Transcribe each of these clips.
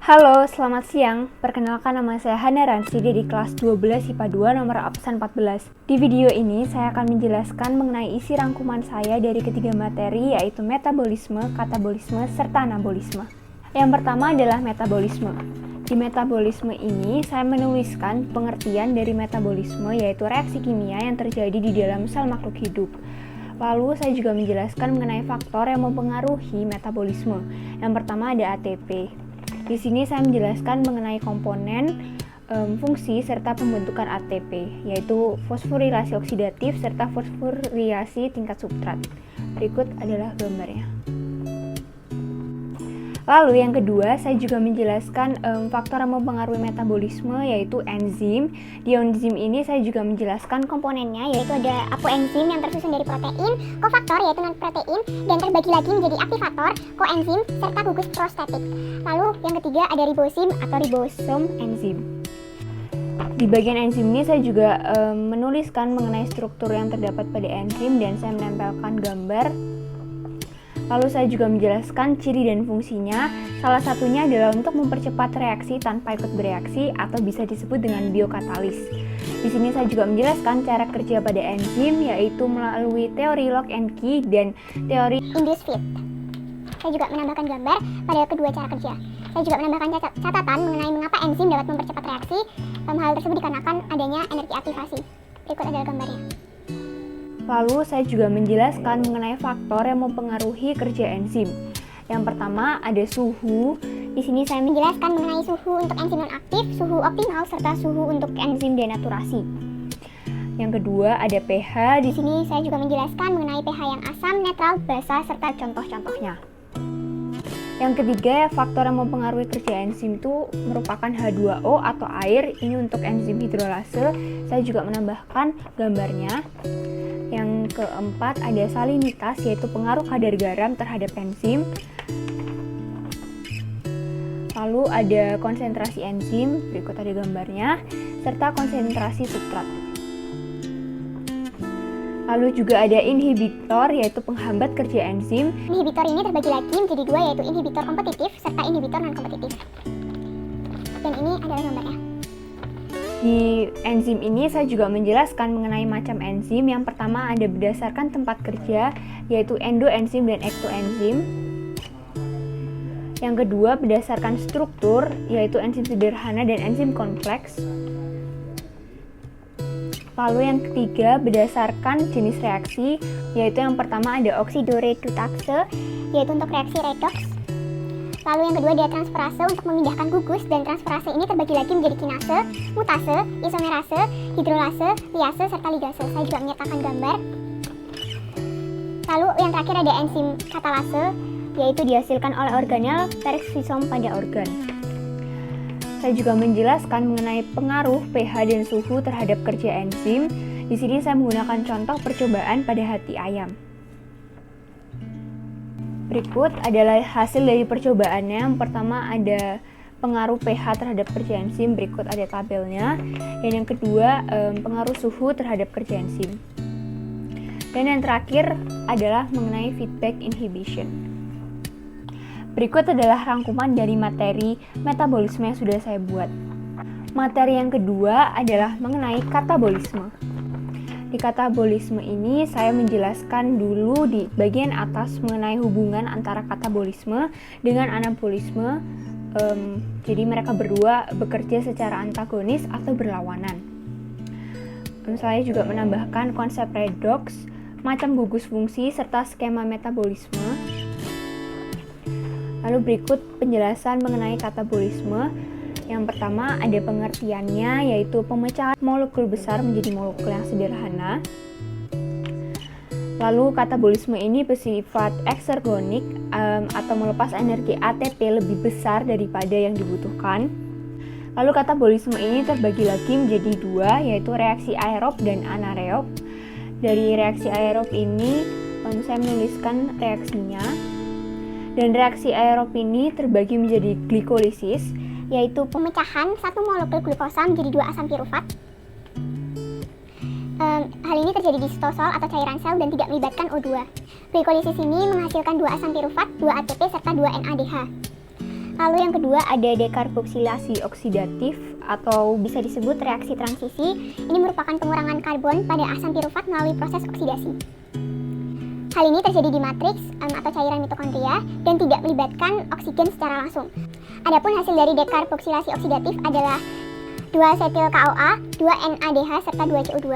Halo, selamat siang. Perkenalkan, nama saya Hana Ransi dari kelas 12 IPA 2 nomor absen 14. Di video ini saya akan menjelaskan mengenai isi rangkuman saya dari ketiga materi, yaitu metabolisme, katabolisme, serta anabolisme. Yang pertama adalah metabolisme. Di metabolisme ini saya menuliskan pengertian dari metabolisme, yaitu reaksi kimia yang terjadi di dalam sel makhluk hidup. Lalu saya juga menjelaskan mengenai faktor yang mempengaruhi metabolisme. Yang pertama ada ATP. Di sini saya menjelaskan mengenai komponen, fungsi, serta pembentukan ATP, yaitu fosforilasi oksidatif serta fosforilasi tingkat substrat. Berikut adalah gambarnya. Lalu yang kedua, saya juga menjelaskan faktor yang mempengaruhi metabolisme, yaitu enzim. Di enzim ini saya juga menjelaskan komponennya, yaitu ada apoenzim yang tersusun dari protein, kofaktor yaitu non-protein, dan terbagi lagi menjadi aktivator, koenzim, serta gugus prostetik. Lalu yang ketiga ada ribosim atau ribosom enzim. Di bagian enzim ini saya juga menuliskan mengenai struktur yang terdapat pada enzim dan saya menempelkan gambar. Lalu saya juga menjelaskan ciri dan fungsinya. Salah satunya adalah untuk mempercepat reaksi tanpa ikut bereaksi atau bisa disebut dengan biokatalis. Di sini saya juga menjelaskan cara kerja pada enzim, yaitu melalui teori lock and key dan teori induced fit. Saya juga menambahkan gambar pada kedua cara kerja. Saya juga menambahkan catatan mengenai mengapa enzim dapat mempercepat reaksi. Hal tersebut dikarenakan adanya energi aktivasi. Berikut adalah gambarnya. Lalu saya juga menjelaskan mengenai faktor yang mempengaruhi kerja enzim. Yang pertama ada suhu. Di sini saya menjelaskan mengenai suhu untuk enzim non-aktif, suhu optimal, serta suhu untuk enzim denaturasi. Yang kedua ada pH. Di sini saya juga menjelaskan mengenai pH yang asam, netral, basa, serta contoh-contohnya. Yang ketiga, faktor yang mempengaruhi kerja enzim itu merupakan H2O atau air. Ini untuk enzim hidrolase. Saya juga menambahkan gambarnya. Yang keempat ada salinitas, yaitu pengaruh kadar garam terhadap enzim. Lalu ada konsentrasi enzim, berikut ada gambarnya, serta konsentrasi substrat. Lalu juga ada inhibitor, yaitu penghambat kerja enzim. Inhibitor ini terbagi lagi menjadi dua, yaitu inhibitor kompetitif serta inhibitor non-kompetitif. Dan ini adalah gambarnya. Di enzim ini saya juga menjelaskan mengenai macam enzim. Yang pertama ada berdasarkan tempat kerja, yaitu endoenzim dan ektoenzim. Yang kedua berdasarkan struktur, yaitu enzim sederhana dan enzim kompleks. Lalu yang ketiga berdasarkan jenis reaksi, yaitu yang pertama ada oksidoredutase, yaitu untuk reaksi redox. Lalu yang kedua ada transferase untuk memindahkan gugus, dan transferase ini terbagi lagi menjadi kinase, mutase, isomerase, hidrolase, liase, serta ligase. Saya juga menyertakan gambar. Lalu yang terakhir ada enzim katalase, yaitu dihasilkan oleh organel peroksisom pada organ. Saya juga menjelaskan mengenai pengaruh pH dan suhu terhadap kerja enzim. Di sini saya menggunakan contoh percobaan pada hati ayam. Berikut adalah hasil dari percobaannya. Yang pertama ada pengaruh pH terhadap kerja enzim, berikut ada tabelnya. Dan yang kedua pengaruh suhu terhadap kerja enzim. Dan yang terakhir adalah mengenai feedback inhibition. Berikut adalah rangkuman dari materi metabolisme yang sudah saya buat. Materi yang kedua adalah mengenai katabolisme. Di katabolisme ini saya menjelaskan dulu di bagian atas mengenai hubungan antara katabolisme dengan anabolisme. Jadi mereka berdua bekerja secara antagonis atau berlawanan. Saya juga menambahkan konsep redox, macam gugus fungsi, serta skema metabolisme. Lalu berikut penjelasan mengenai katabolisme. Yang pertama ada pengertiannya, yaitu pemecahan molekul besar menjadi molekul yang sederhana. Lalu katabolisme ini bersifat eksergonik atau melepas energi ATP lebih besar daripada yang dibutuhkan. Lalu katabolisme ini terbagi lagi menjadi dua, yaitu reaksi aerob dan anaerob. Dari reaksi aerob ini saya menuliskan reaksinya. Dan reaksi aerob ini terbagi menjadi glikolisis, yaitu pemecahan satu molekul glukosa menjadi dua asam pirufat. Hal ini terjadi di sitosol atau cairan sel dan tidak melibatkan O2. Glikolisis ini menghasilkan dua asam pirufat, 2 ATP, serta 2 NADH. Lalu yang kedua ada dekarboksilasi oksidatif atau bisa disebut reaksi transisi. Ini merupakan pengurangan karbon pada asam pirufat melalui proses oksidasi. Hal ini terjadi di matriks atau cairan mitokondria dan tidak melibatkan oksigen secara langsung. Adapun hasil dari dekarboksilasi oksidatif adalah 2-asetil-CoA, 2-NADH, serta 2CO2.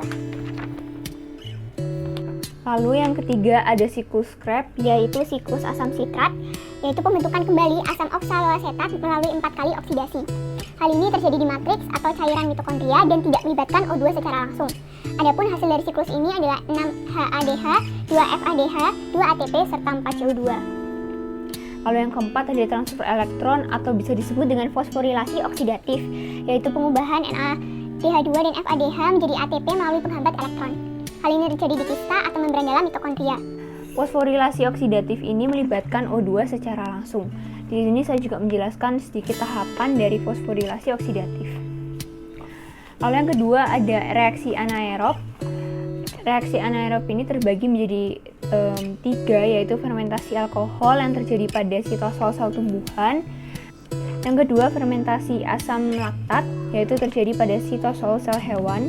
Lalu yang ketiga ada siklus Krebs, yaitu siklus asam sitrat, yaitu pembentukan kembali asam oksaloasetat melalui 4 kali oksidasi. Hal ini terjadi di matriks atau cairan mitokondria dan tidak melibatkan O2 secara langsung. Adapun hasil dari siklus ini adalah 6-HADH, 2-FADH, 2-ATP, serta 4CO2. Lalu yang keempat ada transfer elektron atau bisa disebut dengan fosforilasi oksidatif, yaitu pengubahan NADH2 dan FADH menjadi ATP melalui penghambat elektron. Hal ini terjadi di kista atau membran dalam mitokondria. Fosforilasi oksidatif ini melibatkan O2 secara langsung. Di sini saya juga menjelaskan sedikit tahapan dari fosforilasi oksidatif. Lalu yang kedua ada reaksi anaerob. Reaksi anaerob ini terbagi menjadi 3, yaitu fermentasi alkohol yang terjadi pada sitosol sel tumbuhan. Yang kedua fermentasi asam laktat, yaitu terjadi pada sitosol sel hewan.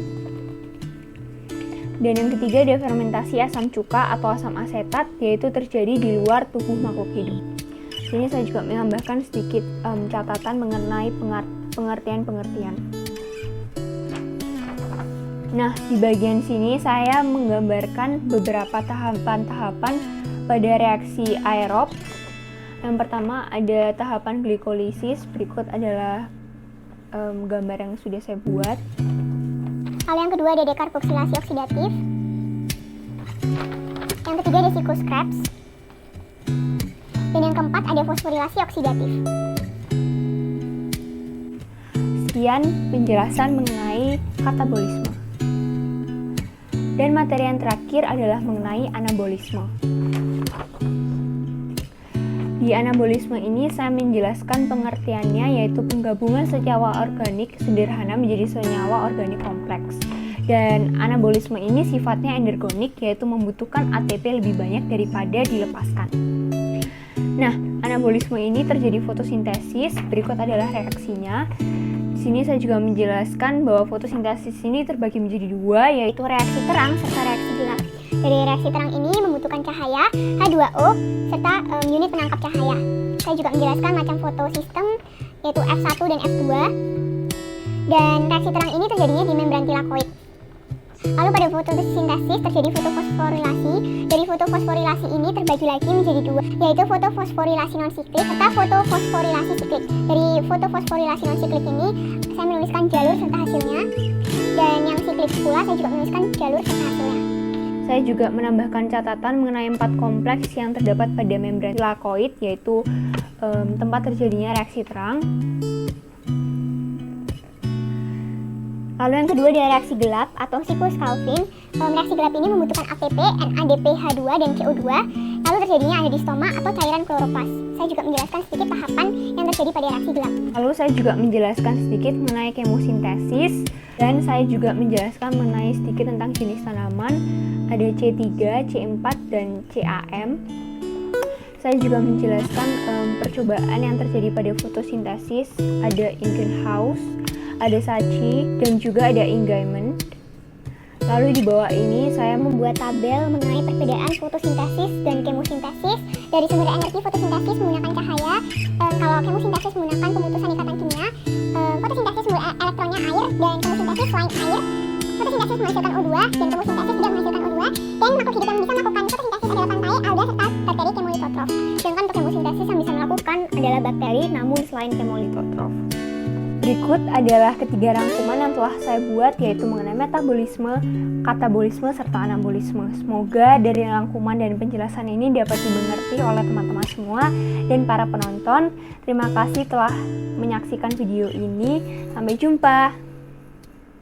Dan yang ketiga ada fermentasi asam cuka atau asam asetat, yaitu terjadi di luar tubuh makhluk hidup. Sini saya juga menambahkan sedikit catatan mengenai pengertian-pengertian. Nah, di bagian sini saya menggambarkan beberapa tahapan-tahapan pada reaksi aerob. Yang pertama ada tahapan glikolisis, berikut adalah gambar yang sudah saya buat. Lalu yang kedua ada dekarboksilasi oksidatif. Yang ketiga ada siklus Krebs. Dan yang keempat ada fosforilasi oksidatif. Sekian penjelasan mengenai katabolisme. Dan materi yang terakhir adalah mengenai anabolisme. Di anabolisme ini saya menjelaskan pengertiannya, yaitu penggabungan senyawa organik sederhana menjadi senyawa organik kompleks. Dan anabolisme ini sifatnya endergonik, yaitu membutuhkan ATP lebih banyak daripada dilepaskan. Nah, anabolisme ini terjadi fotosintesis, berikut adalah reaksinya. Di sini saya juga menjelaskan bahwa fotosintesis ini terbagi menjadi 2, yaitu reaksi terang serta reaksi gelap. Dari reaksi terang ini membutuhkan cahaya H2O serta unit penangkap cahaya. Saya juga menjelaskan macam fotosistem, yaitu F1 dan F2. Dan reaksi terang ini terjadinya di membran tilakoid. Lalu pada fotosintesis terjadi fotofosforilasi. Dari fotofosforilasi ini terbagi lagi menjadi 2, yaitu fotofosforilasi non-siklik serta fotofosforilasi siklik. Dari fotofosforilasi non-siklik ini saya menuliskan jalur serta hasilnya. Dan yang siklik pula saya juga menuliskan jalur serta hasilnya. Saya juga menambahkan catatan mengenai 4 kompleks yang terdapat pada membran tilakoid, yaitu tempat terjadinya reaksi terang. Lalu yang kedua adalah reaksi gelap atau siklus Calvin. Reaksi gelap ini membutuhkan ATP, NADPH2, dan CO2. Lalu terjadinya ada di stoma atau cairan kloroplas. Saya juga menjelaskan sedikit tahapan yang terjadi pada reaksi gelap. Lalu saya juga menjelaskan sedikit mengenai kemosintesis. Dan saya juga menjelaskan mengenai sedikit tentang jenis tanaman. Ada C3, C4, dan CAM. Saya juga menjelaskan percobaan yang terjadi pada fotosintesis. Ada in greenhouse, ada Sachi, dan juga ada engagement. Lalu di bawah ini saya membuat tabel mengenai perbedaan fotosintesis dan kemosintesis. Dari sumber energi fotosintesis menggunakan cahaya, kalau kemosintesis menggunakan pemutusan ikatan kimia. Fotosintesis elektronnya air, dan kemosintesis selain air. Fotosintesis menghasilkan O2 dan kemosintesis tidak menghasilkan O2. Dan makhluk hidup yang bisa melakukan fotosintesis adalah pantai, alga, serta bakteri kemolitotrof. Sedangkan untuk kemosintesis yang bisa melakukan adalah bakteri, namun selain kemolitotrof. Berikut adalah ketiga rangkuman yang telah saya buat, yaitu mengenai metabolisme, katabolisme, serta anabolisme. Semoga dari rangkuman dan penjelasan ini dapat dimengerti oleh teman-teman semua dan para penonton. Terima kasih telah menyaksikan video ini. Sampai jumpa.